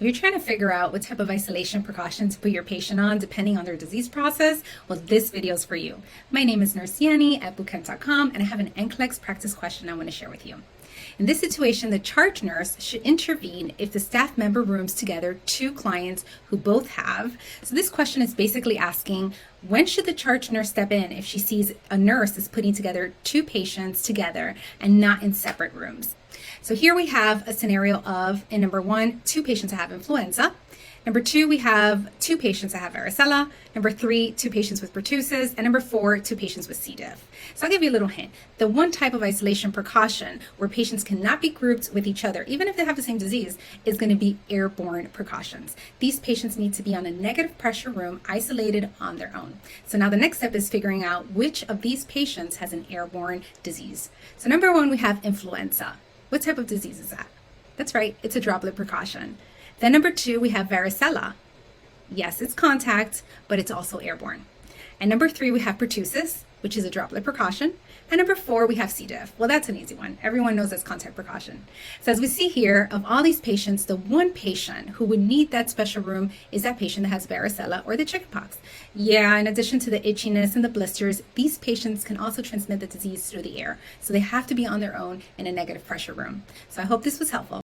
If you're trying to figure out what type of isolation precautions to put your patient on depending on their disease process, well, this video is for you. My name is Nurse Yanni at bootcamp.com, and I have an NCLEX practice question I want to share with you. In this situation, the charge nurse should intervene if the staff member rooms together two clients who both have. So this question is basically asking, when should the charge nurse step in if she sees a nurse is putting together two patients together and not in separate rooms? So here we have a scenario of, in number one, two patients that have influenza. Number two, we have two patients that have varicella. Number three, two patients with pertussis. And number four, two patients with C. diff. So I'll give you a little hint. The one type of isolation precaution where patients cannot be grouped with each other, even if they have the same disease, is going to be airborne precautions. These patients need to be on a negative pressure room, isolated on their own. So now the next step is figuring out which of these patients has an airborne disease. So number one, we have influenza. What type of disease is that? That's right, it's a droplet precaution. Then number two, we have varicella. Yes, it's contact, but it's also airborne. And number three, we have pertussis, which is a droplet precaution. And number four, we have C. diff. Well, that's an easy one. Everyone knows that's contact precaution. So as we see here, of all these patients, the one patient who would need that special room is that patient that has varicella or the chickenpox. Yeah, in addition to the itchiness and the blisters, these patients can also transmit the disease through the air. So they have to be on their own in a negative pressure room. So I hope this was helpful.